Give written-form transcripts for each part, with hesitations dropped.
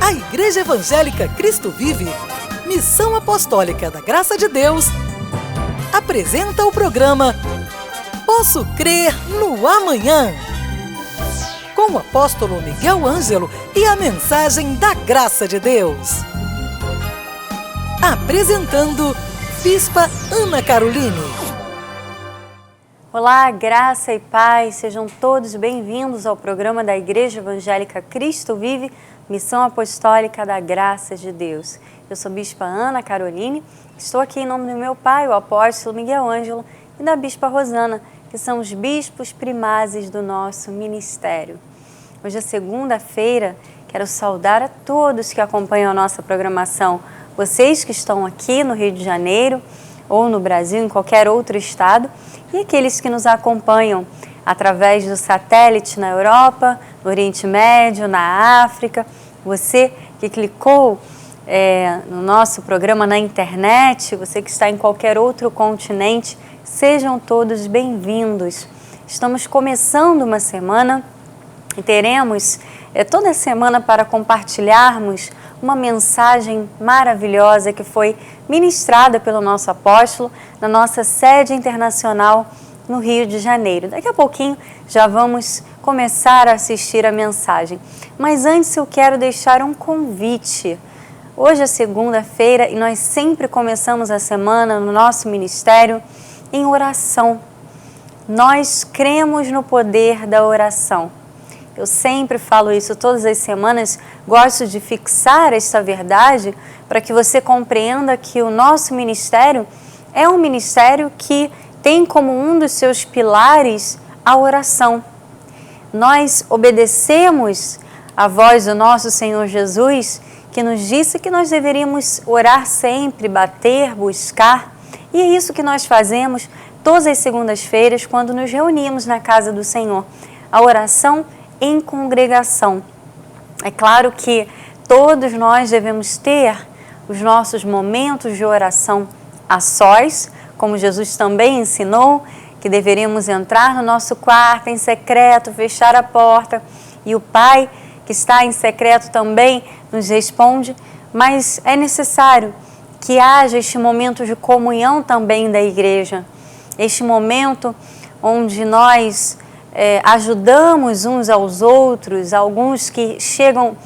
A Igreja Evangélica Cristo Vive, Missão Apostólica da Graça de Deus, apresenta o programa Posso Crer no Amanhã, com o apóstolo Miguel Ângelo e a mensagem da Graça de Deus. Apresentando Bispa Ana Caroline. Olá, graça e paz, sejam todos bem-vindos ao programa da Igreja Evangélica Cristo Vive, Missão Apostólica da Graça de Deus. Eu sou Bispa Ana Caroline, estou aqui em nome do meu pai, o apóstolo Miguel Ângelo, e da Bispa Rosana, que são os bispos primazes do nosso ministério. Hoje é segunda-feira, quero saudar a todos que acompanham a nossa programação, vocês que estão aqui no Rio de Janeiro ou no Brasil, em qualquer outro estado, e aqueles que nos acompanham através do satélite na Europa, no Oriente Médio, na África, você que clicou no nosso programa na internet, você que está em qualquer outro continente, sejam todos bem-vindos. Estamos começando uma semana e teremos toda semana para compartilharmos uma mensagem maravilhosa que foi ministrada pelo nosso apóstolo na nossa sede internacional no Rio de Janeiro. Daqui a pouquinho já vamos começar a assistir a mensagem. Mas antes eu quero deixar um convite. Hoje é segunda-feira e nós sempre começamos a semana no nosso ministério em oração. Nós cremos no poder da oração. Eu sempre falo isso todas as semanas, gosto de fixar esta verdade para que você compreenda que o nosso ministério é um ministério que tem como um dos seus pilares a oração. Nós obedecemos a voz do nosso Senhor Jesus, que nos disse que nós deveríamos orar sempre, bater, buscar, e é isso que nós fazemos todas as segundas-feiras quando nos reunimos na casa do Senhor. A oração em congregação. É claro que todos nós devemos ter os nossos momentos de oração a sós, como Jesus também ensinou, que deveríamos entrar no nosso quarto em secreto, fechar a porta, e o Pai que está em secreto também nos responde, mas é necessário que haja este momento de comunhão também da igreja, este momento onde nós ajudamos uns aos outros, alguns que chegam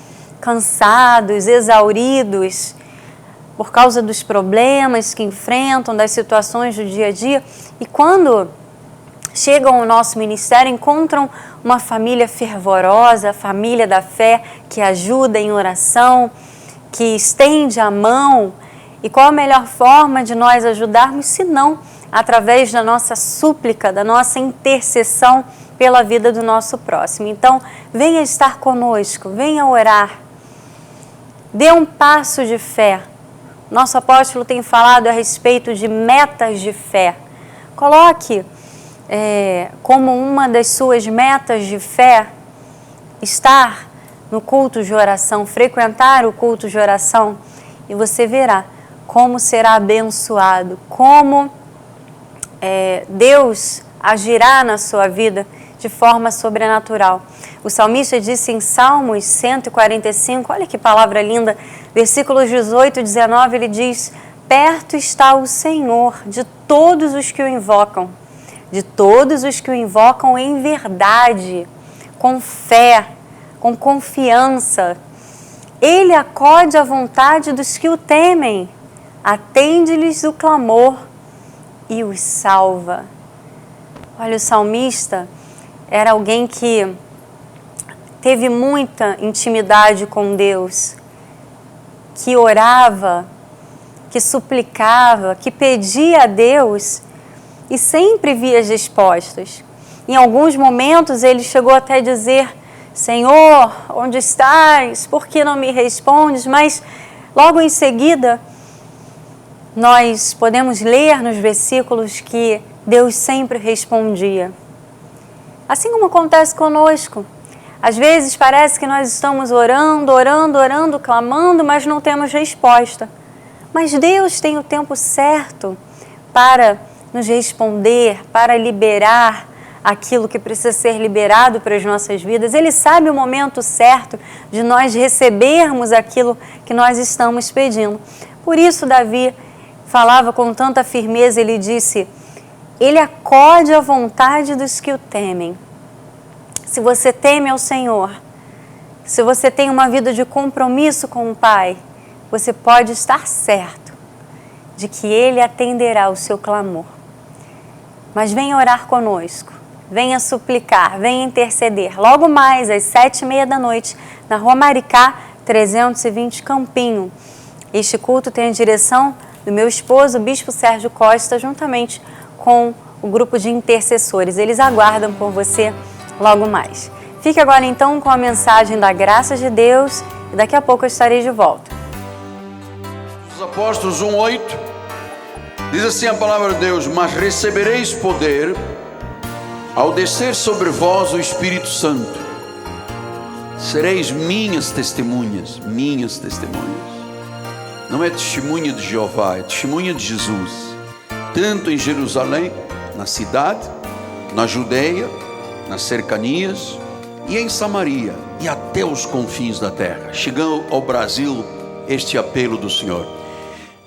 cansados, exauridos por causa dos problemas que enfrentam, das situações do dia a dia, e quando chegam ao nosso ministério, encontram uma família fervorosa, a família da fé, que ajuda em oração, que estende a mão. E qual a melhor forma de nós ajudarmos, se não através da nossa súplica, da nossa intercessão pela vida do nosso próximo? Então, venha estar conosco, venha orar, dê um passo de fé. Nosso apóstolo tem falado a respeito de metas de fé. Coloque como uma das suas metas de fé estar no culto de oração, frequentar o culto de oração, e você verá como será abençoado, como Deus agirá na sua vida de forma sobrenatural. O salmista disse em Salmos 145, olha que palavra linda, versículos 18 e 19, ele diz: perto está o Senhor de todos os que o invocam, de todos os que o invocam em verdade, com fé, com confiança. Ele acode à vontade dos que o temem, atende-lhes o clamor e os salva. Olha, o salmista era alguém que teve muita intimidade com Deus, que orava, que suplicava, que pedia a Deus e sempre via as respostas. Em alguns momentos ele chegou até a dizer: Senhor, onde estás? Por que não me respondes? Mas logo em seguida nós podemos ler nos versículos que Deus sempre respondia. Assim como acontece conosco. Às vezes parece que nós estamos orando, clamando, mas não temos resposta. Mas Deus tem o tempo certo para nos responder, para liberar aquilo que precisa ser liberado para as nossas vidas. Ele sabe o momento certo de nós recebermos aquilo que nós estamos pedindo. Por isso, Davi falava com tanta firmeza, ele disse: Ele acode à vontade dos que o temem. Se você teme ao Senhor, se você tem uma vida de compromisso com o Pai, você pode estar certo de que Ele atenderá o seu clamor. Mas venha orar conosco, venha suplicar, venha interceder. Logo mais, às 7h30 da noite, na Rua Maricá, 320 Campinho. Este culto tem a direção do meu esposo, o Bispo Sérgio Costa, juntamente com o grupo de intercessores. Eles aguardam por você logo mais. Fique agora então com a mensagem da graça de Deus e daqui a pouco eu estarei de volta. Os Apóstolos 1:8 diz assim a palavra de Deus: Mas recebereis poder ao descer sobre vós o Espírito Santo. Sereis minhas testemunhas, minhas testemunhas. Não é testemunha de Jeová, é testemunha de Jesus. Tanto em Jerusalém, na cidade, na Judeia, nas cercanias, e em Samaria, e até os confins da terra. Chegando ao Brasil, este apelo do Senhor.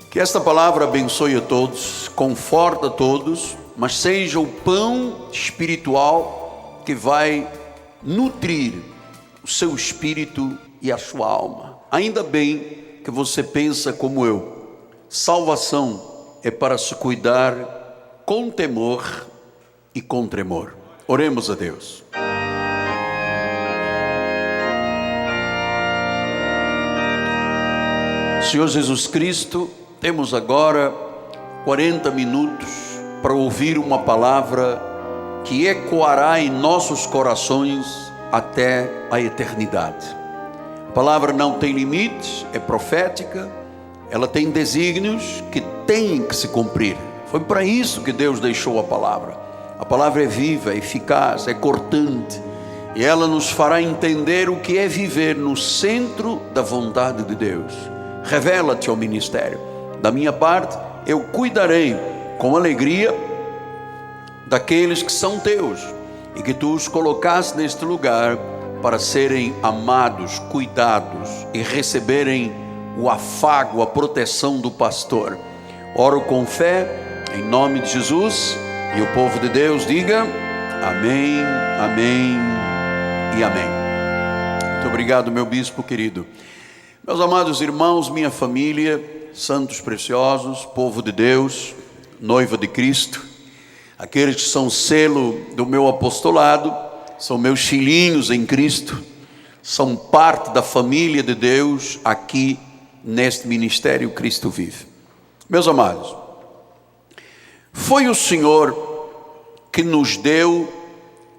Que esta palavra abençoe a todos, conforta a todos, mas seja o pão espiritual que vai nutrir o seu espírito e a sua alma. Ainda bem que você pensa como eu. Salvação é para se cuidar com temor e com tremor. Oremos a Deus. Senhor Jesus Cristo, temos agora 40 minutos para ouvir uma palavra que ecoará em nossos corações até a eternidade. A palavra não tem limites, é profética, ela tem desígnios que têm que se cumprir. Foi para isso que Deus deixou a palavra. A palavra é viva, é eficaz, é cortante, e ela nos fará entender o que é viver no centro da vontade de Deus. Revela-te ao ministério. Da minha parte, eu cuidarei com alegria daqueles que são teus e que tu os colocaste neste lugar para serem amados, cuidados e receberem o afago, a proteção do pastor. Oro com fé, em nome de Jesus, e o povo de Deus diga amém, amém e amém. Muito obrigado, meu bispo querido. Meus amados irmãos, minha família, santos preciosos, povo de Deus, noiva de Cristo, aqueles que são selo do meu apostolado, são meus filhinhos em Cristo, são parte da família de Deus aqui neste ministério Cristo Vive. Meus amados, foi o Senhor que nos deu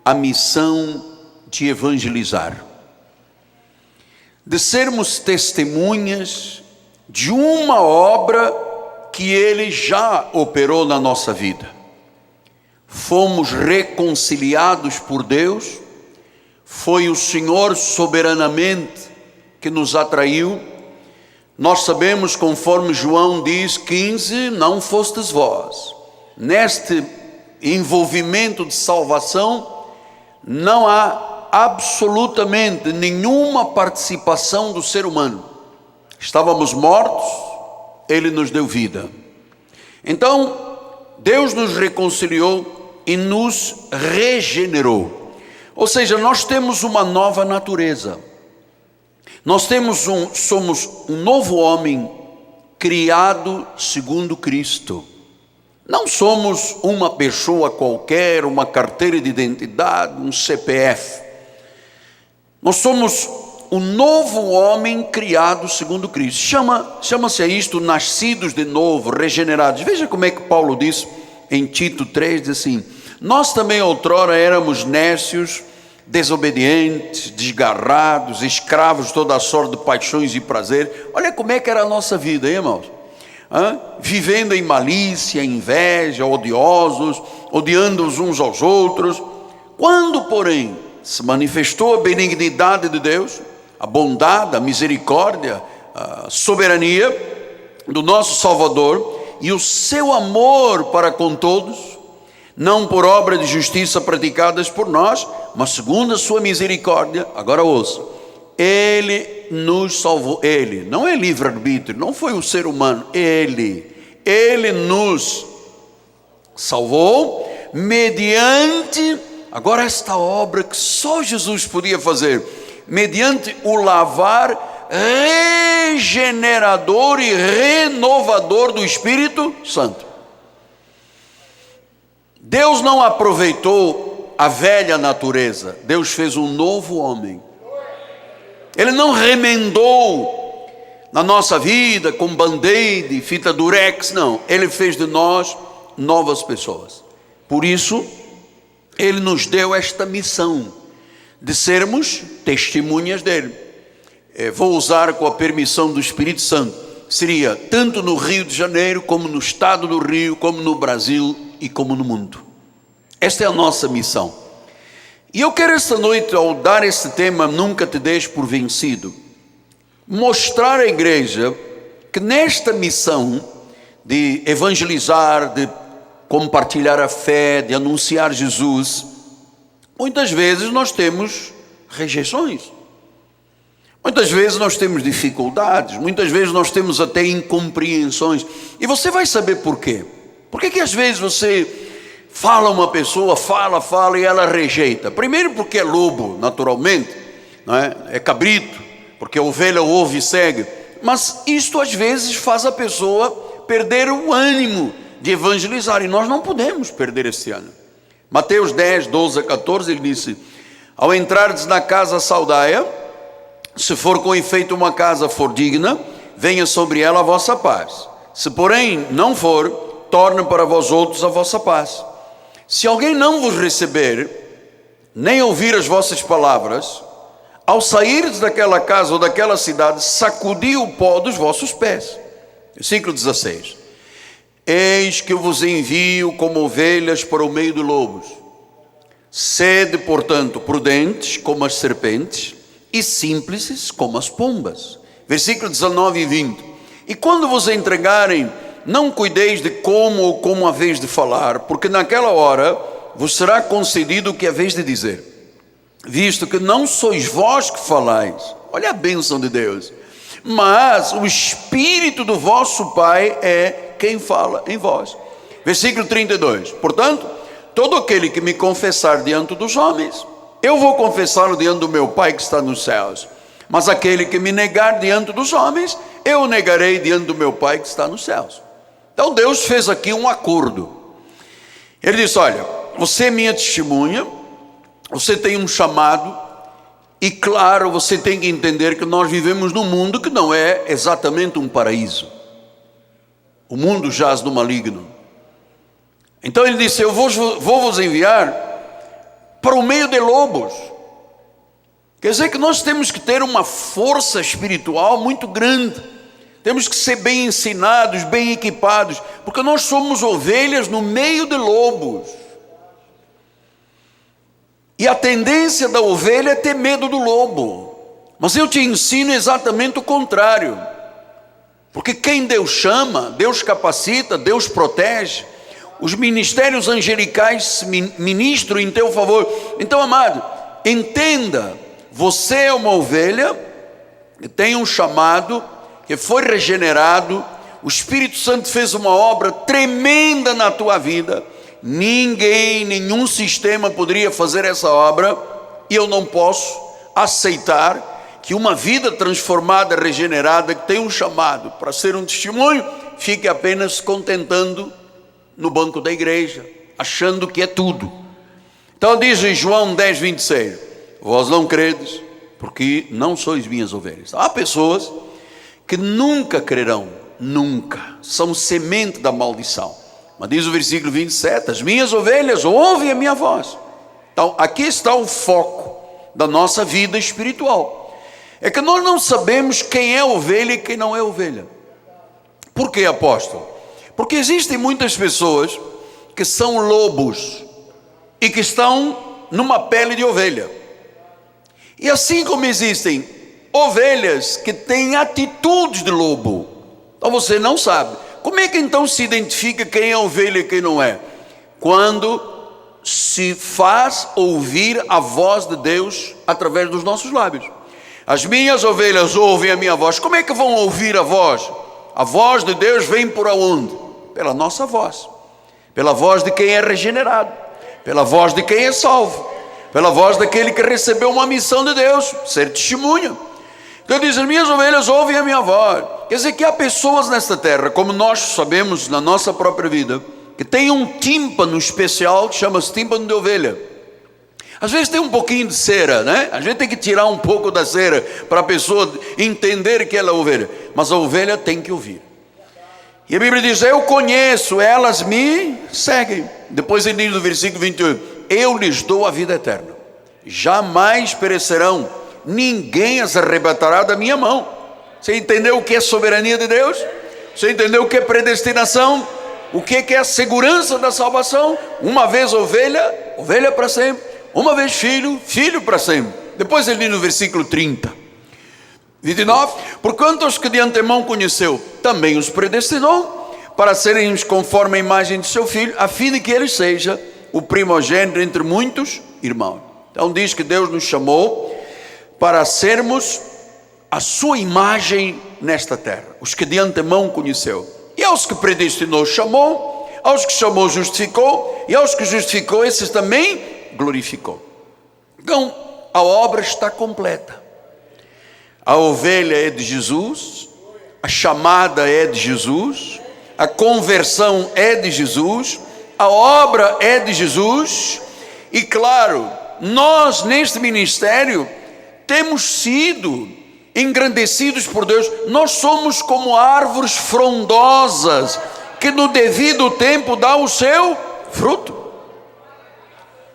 a missão de evangelizar, de sermos testemunhas de uma obra que Ele já operou na nossa vida. Fomos reconciliados por Deus, foi o Senhor soberanamente que nos atraiu. Nós sabemos, conforme João diz 15, não fostes vós. Neste envolvimento de salvação, não há absolutamente nenhuma participação do ser humano. Estávamos mortos, Ele nos deu vida. Então, Deus nos reconciliou e nos regenerou. Ou seja, nós temos uma nova natureza. Nós somos um novo homem criado segundo Cristo. Não somos uma pessoa qualquer, uma carteira de identidade, um CPF. Nós somos um novo homem criado segundo Cristo. Chama-se a isto nascidos de novo, regenerados. Veja como é que Paulo diz em Tito 3, diz assim: nós também outrora éramos nécios, desobedientes, desgarrados, escravos de toda a sorte de paixões e prazer. Olha como é que era a nossa vida, hein, irmãos? Vivendo em malícia, inveja, odiosos, odiando uns aos outros. Quando, porém, se manifestou a benignidade de Deus, a bondade, a misericórdia, a soberania do nosso Salvador e o seu amor para com todos, não por obra de justiça praticadas por nós, mas segundo a sua misericórdia. Agora ouça, Ele nos salvou. Ele, não é livre-arbítrio, não foi o ser humano, Ele nos salvou mediante, agora esta obra que só Jesus podia fazer, mediante o lavar regenerador e renovador do Espírito Santo. Deus não aproveitou a velha natureza, Deus fez um novo homem. Ele não remendou na nossa vida com band-aid, fita durex, não. Ele fez de nós novas pessoas. Por isso, Ele nos deu esta missão de sermos testemunhas dEle. Vou usar com a permissão do Espírito Santo. Seria tanto no Rio de Janeiro, como no estado do Rio, como no Brasil e como no mundo. Esta é a nossa missão. E eu quero esta noite, ao dar este tema, nunca te deixes por vencido, mostrar à igreja que nesta missão de evangelizar, de compartilhar a fé, de anunciar Jesus, muitas vezes nós temos rejeições, muitas vezes nós temos dificuldades, muitas vezes nós temos até incompreensões. E você vai saber por quê. Por que às vezes você fala uma pessoa, fala e ela rejeita? Primeiro porque é lobo, naturalmente, não é? É cabrito, porque a ovelha ouve e segue. Mas isto às vezes faz a pessoa perder o ânimo de evangelizar, e nós não podemos perder esse ânimo. Mateus 10, 12 a 14, ele disse: ao entrardes na casa saudaia, se for com efeito uma casa for digna, venha sobre ela a vossa paz. Se porém não for, torne para vós outros a vossa paz. Se alguém não vos receber, nem ouvir as vossas palavras, ao sairdes daquela casa ou daquela cidade, sacudi o pó dos vossos pés. Versículo 16. Eis que eu vos envio como ovelhas para o meio de lobos. Sede, portanto, prudentes como as serpentes e simples como as pombas. Versículo 19 e 20. E quando vos entregarem, não cuideis de como ou como haveis de falar, porque naquela hora vos será concedido o que haveis de dizer, visto que não sois vós que falais, olha a bênção de Deus, mas o Espírito do vosso Pai é quem fala em vós. Versículo 32. Portanto, todo aquele que me confessar diante dos homens, eu vou confessá-lo diante do meu Pai que está nos céus. Mas aquele que me negar diante dos homens, eu o negarei diante do meu Pai que está nos céus. Então Deus fez aqui um acordo. Ele disse: olha, você é minha testemunha, você tem um chamado, e claro, você tem que entender que nós vivemos num mundo que não é exatamente um paraíso. O mundo jaz no maligno. Então ele disse: eu vou vos enviar para o meio de lobos. Quer dizer que nós temos que ter uma força espiritual muito grande. Temos que ser bem ensinados, bem equipados, porque nós somos ovelhas no meio de lobos. E a tendência da ovelha é ter medo do lobo. Mas eu te ensino exatamente o contrário. Porque quem Deus chama, Deus capacita, Deus protege. Os ministérios angelicais ministram em teu favor. Então, amado, entenda, você é uma ovelha que tem um chamado, que foi regenerado, o Espírito Santo fez uma obra tremenda na tua vida. Ninguém, nenhum sistema poderia fazer essa obra, e eu não posso aceitar que uma vida transformada, regenerada, que tem um chamado para ser um testemunho, fique apenas se contentando no banco da igreja, achando que é tudo. Então diz em João 10, 26, vós não credes, porque não sois minhas ovelhas. Há pessoas que nunca crerão, nunca, são semente da maldição. Mas diz o versículo 27, as minhas ovelhas ouvem a minha voz. Então aqui está o foco da nossa vida espiritual. É que nós não sabemos quem é ovelha e quem não é ovelha. Por quê, apóstolo? Porque existem muitas pessoas que são lobos e que estão numa pele de ovelha. E assim como existem ovelhas que têm atitudes de lobo, então você não sabe. Como é que então se identifica quem é ovelha e quem não é? quando se faz ouvir a voz de Deus através dos nossos lábios. As minhas ovelhas ouvem a minha voz. Como é que vão ouvir a voz? A voz de Deus vem por onde? Pela nossa voz. Pela voz de quem é regenerado. Pela voz de quem é salvo. Pela voz daquele que recebeu uma missão de Deus, ser testemunha. Então diz, as minhas ovelhas ouvem a minha voz. Quer dizer que há pessoas nesta terra, como nós sabemos na nossa própria vida, que tem um tímpano especial que chama-se tímpano de ovelha. Às vezes tem um pouquinho de cera, né? A gente tem que tirar um pouco da cera para a pessoa entender que ela é ovelha. Mas a ovelha tem que ouvir. E a Bíblia diz, eu conheço, elas me seguem. Depois ele diz no versículo 28, eu lhes dou a vida eterna. Jamais perecerão, ninguém as arrebatará da minha mão. Você entendeu o que é soberania de Deus? Você entendeu o que é predestinação? O que é a segurança da salvação? Uma vez ovelha, ovelha para sempre. Uma vez filho, filho para sempre. Depois ele diz no versículo 30, 29, porquanto os que de antemão conheceu, também os predestinou, para serem conforme a imagem de seu filho, a fim de que ele seja o primogênito entre muitos irmãos. Então diz que Deus nos chamou para sermos a sua imagem nesta terra. Os que de antemão conheceu. E aos que predestinou, chamou. Aos que chamou, justificou. E aos que justificou, esses também glorificou. Então, a obra está completa. A ovelha é de Jesus. A chamada é de Jesus. A conversão é de Jesus. A obra é de Jesus. E claro, nós neste ministério temos sido engrandecidos por Deus. Nós somos como árvores frondosas que no devido tempo dá o seu fruto.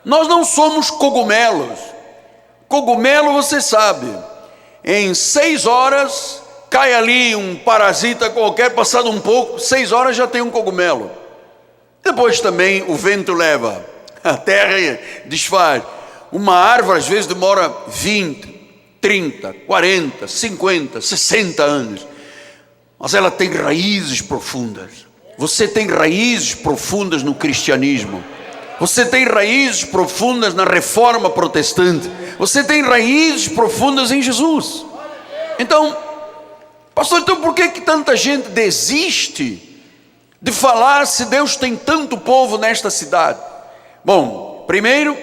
Nós não somos cogumelos. Cogumelo, você sabe, em 6 horas cai ali um parasita qualquer, passado um pouco, 6 horas já tem um cogumelo. Depois também o vento leva, a terra desfaz. Uma árvore às vezes demora 20, 30, 40, 50, 60 anos, mas ela tem raízes profundas. Você tem raízes profundas no cristianismo. Você tem raízes profundas na reforma protestante. Você tem raízes profundas em Jesus. Então, pastor, então por que tanta gente desiste de falar se Deus tem tanto povo nesta cidade? Bom, primeiro,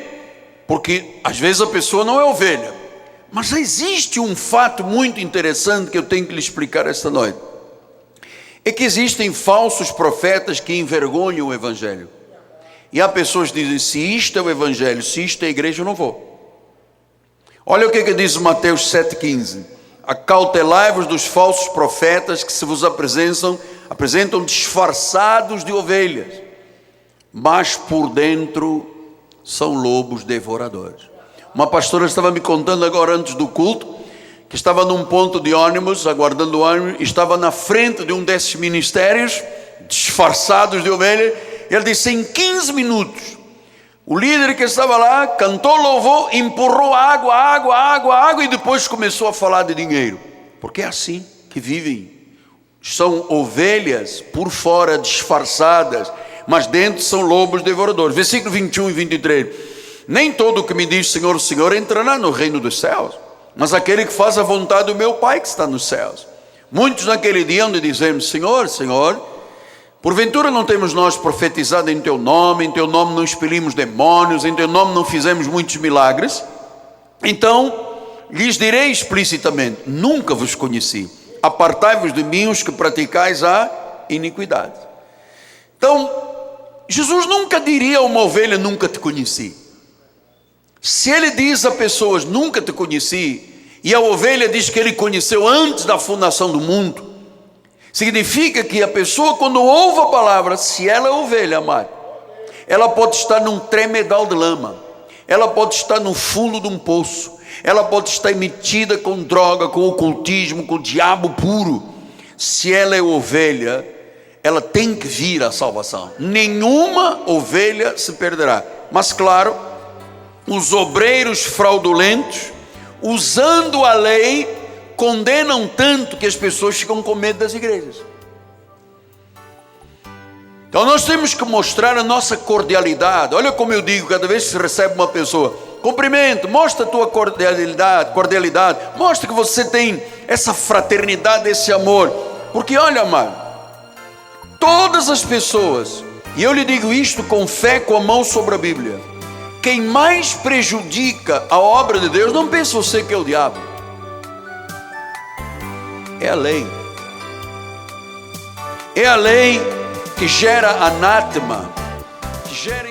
porque às vezes a pessoa não é ovelha. Mas existe um fato muito interessante que eu tenho que lhe explicar esta noite. É que existem falsos profetas que envergonham o Evangelho. E há pessoas que dizem, se isto é o Evangelho, se isto é a igreja, eu não vou. Olha o que diz Mateus 7,15. Acautelai-vos dos falsos profetas que se vos apresentam disfarçados de ovelhas, mas por dentro são lobos devoradores. Uma pastora estava me contando agora antes do culto, que estava num ponto de ônibus, aguardando o ônibus, estava na frente de um desses ministérios, disfarçados de ovelha. Ele disse, em 15 minutos, o líder que estava lá, cantou louvor, empurrou água, e depois começou a falar de dinheiro. Porque é assim que vivem. São ovelhas por fora disfarçadas, mas dentro são lobos devoradores. Versículo 21 e 23. Nem todo o que me diz Senhor, Senhor entrará no reino dos céus, mas aquele que faz a vontade do meu Pai que está nos céus. Muitos naquele dia onde dizemos, Senhor, Senhor, porventura não temos nós profetizado em teu nome não expelimos demônios, em teu nome não fizemos muitos milagres? Então lhes direi explicitamente, nunca vos conheci, apartai-vos de mim os que praticais a iniquidade. Então Jesus nunca diria a uma ovelha, nunca te conheci. Se ele diz a pessoas, nunca te conheci, e a ovelha diz que ele conheceu antes da fundação do mundo, significa que a pessoa, quando ouve a palavra, se ela é ovelha, amado, ela pode estar num tremedal de lama, ela pode estar no fundo de um poço, ela pode estar metida com droga, com ocultismo, com o diabo puro. Se ela é ovelha, ela tem que vir à salvação. Nenhuma ovelha se perderá. Mas claro, os obreiros fraudulentos, usando a lei, condenam tanto que as pessoas ficam com medo das igrejas. Então nós temos que mostrar a nossa cordialidade. Olha como eu digo, cada vez que se recebe uma pessoa, cumprimento, mostra a tua cordialidade, mostra que você tem essa fraternidade, esse amor. Porque olha, amado, todas as pessoas, e eu lhe digo isto com fé, com a mão sobre a Bíblia, quem mais prejudica a obra de Deus, não pense você que é o diabo, é a lei. É a lei que gera anátema, que gera...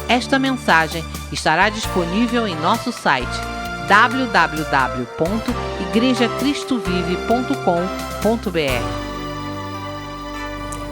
Esta mensagem estará disponível em nosso site www.igrejacristovive.com.br.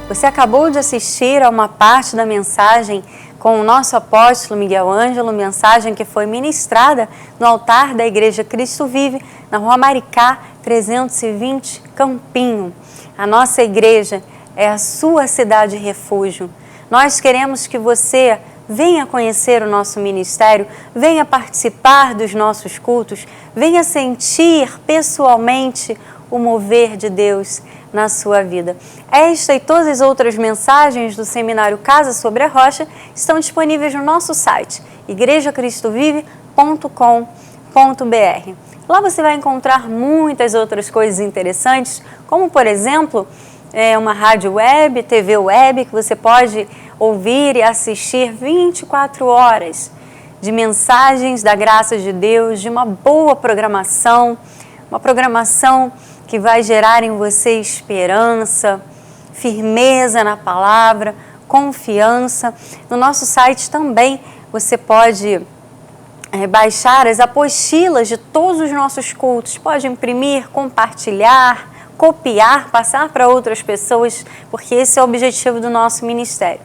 Você acabou de assistir a uma parte da mensagem com o nosso apóstolo Miguel Ângelo, mensagem que foi ministrada no altar da Igreja Cristo Vive, na Rua Maricá, 320, Campinho. A nossa igreja é a sua cidade refúgio. Nós queremos que você venha conhecer o nosso ministério, venha participar dos nossos cultos, venha sentir pessoalmente o mover de Deus na sua vida. Esta e todas as outras mensagens do Seminário Casa sobre a Rocha estão disponíveis no nosso site, igrejacristovive.com.br. Lá você vai encontrar muitas outras coisas interessantes, como por exemplo, uma rádio web, TV web, que você pode ouvir e assistir 24 horas de mensagens da graça de Deus, de uma boa programação, uma programação que vai gerar em você esperança, firmeza na palavra, confiança. No nosso site também você pode baixar as apostilas de todos os nossos cultos, pode imprimir, compartilhar, copiar, passar para outras pessoas, porque esse é o objetivo do nosso ministério.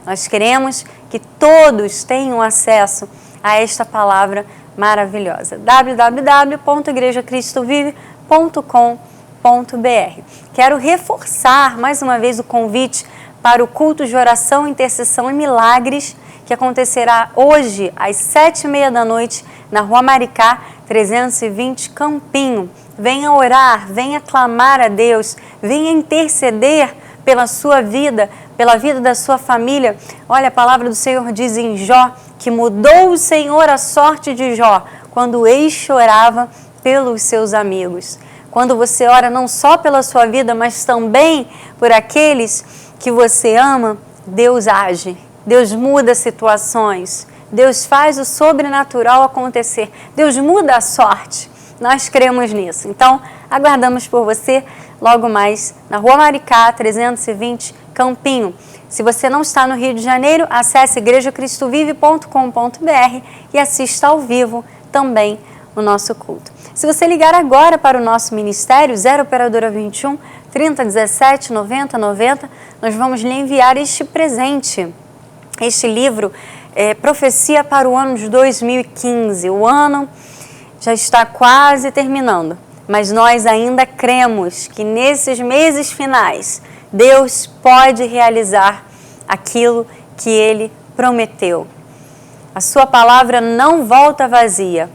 Nós queremos que todos tenham acesso a esta palavra maravilhosa. www.igrejacristovive.com.br. Quero reforçar mais uma vez o convite para o culto de oração, intercessão e milagres, que acontecerá hoje às 7h30 da noite na Rua Maricá, 320, Campinho. Venha orar, venha clamar a Deus, venha interceder pela sua vida, pela vida da sua família. Olha, a palavra do Senhor diz em Jó, que mudou o Senhor a sorte de Jó, quando ex chorava pelos seus amigos. Quando você ora não só pela sua vida, mas também por aqueles que você ama, Deus age, Deus muda situações, Deus faz o sobrenatural acontecer, Deus muda a sorte. Nós cremos nisso. Então, aguardamos por você logo mais na Rua Maricá, 320, Campinho. Se você não está no Rio de Janeiro, acesse igrejacristovive.com.br e assista ao vivo também o nosso culto. Se você ligar agora para o nosso ministério, 0 Operadora 21 3017 90 90, nós vamos lhe enviar este presente. Este livro é Profecia para o ano de 2015. O ano já está quase terminando, mas nós ainda cremos que nesses meses finais Deus pode realizar aquilo que Ele prometeu. A sua palavra não volta vazia.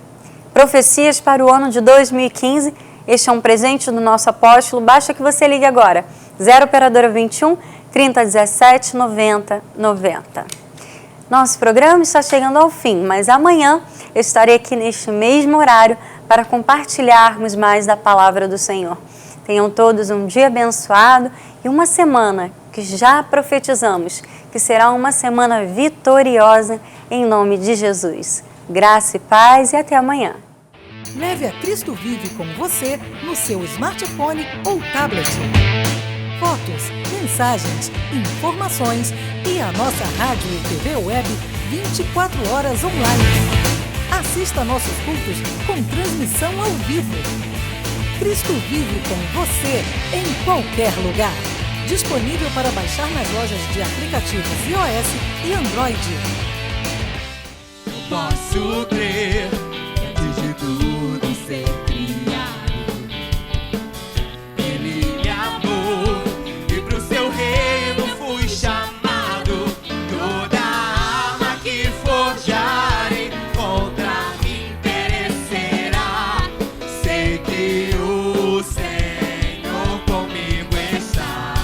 Profecias para o ano de 2015, este é um presente do nosso apóstolo, basta que você ligue agora, 0 Operadora 21 3017 90 90. Nosso programa está chegando ao fim, mas amanhã eu estarei aqui neste mesmo horário para compartilharmos mais da palavra do Senhor. Tenham todos um dia abençoado e uma semana que já profetizamos, que será uma semana vitoriosa em nome de Jesus. Graça e paz e até amanhã. Leve a Cristo Vive com você no seu smartphone ou tablet. Fotos, mensagens, informações e a nossa rádio e TV web 24 horas online. Assista nossos cultos com transmissão ao vivo. Cristo Vive com você em qualquer lugar. Disponível para baixar nas lojas de aplicativos iOS e Android. Posso crer antes de tudo ser criado, Ele me amou e pro seu reino fui chamado. Toda arma que forjarem contra mim perecerá. Sei que o Senhor comigo está.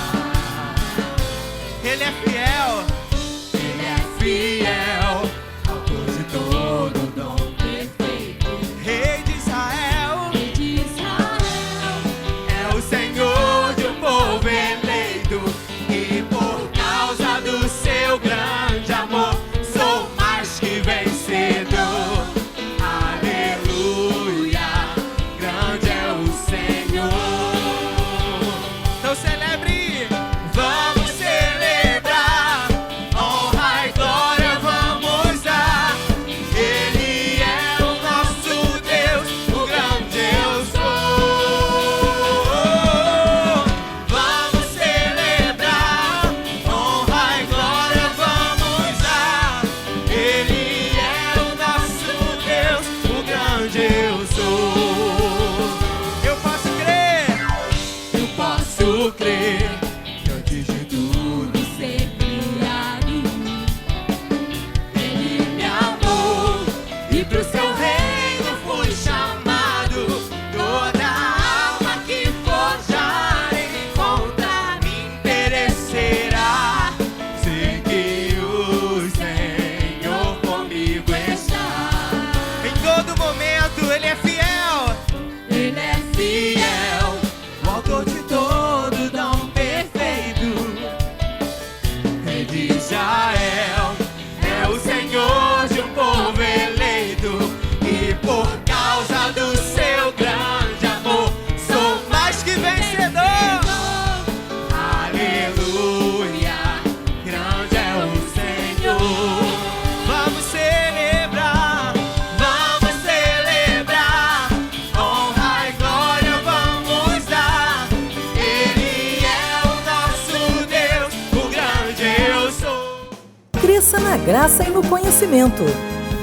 Cresça na graça e no conhecimento.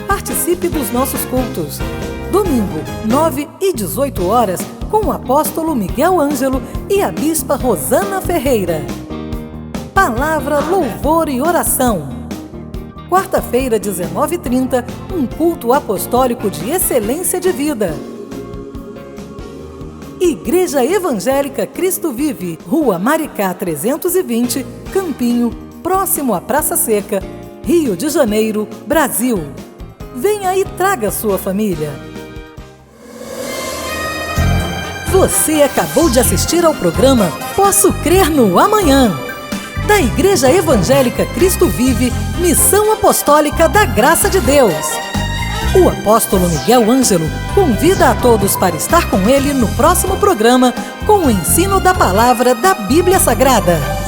Participe dos nossos cultos. Domingo, 9 e 18 horas, com o apóstolo Miguel Ângelo e a bispa Rosana Ferreira. Palavra, louvor e oração. Quarta-feira, 19h30, um culto apostólico de excelência de vida. Igreja Evangélica Cristo Vive, Rua Maricá 320, Campinho, próximo à Praça Seca, Rio de Janeiro, Brasil. Venha e traga sua família. Você acabou de assistir ao programa Posso Crer no Amanhã, da Igreja Evangélica Cristo Vive, Missão Apostólica da Graça de Deus. O apóstolo Miguel Ângelo convida a todos para estar com ele no próximo programa com o ensino da palavra da Bíblia Sagrada.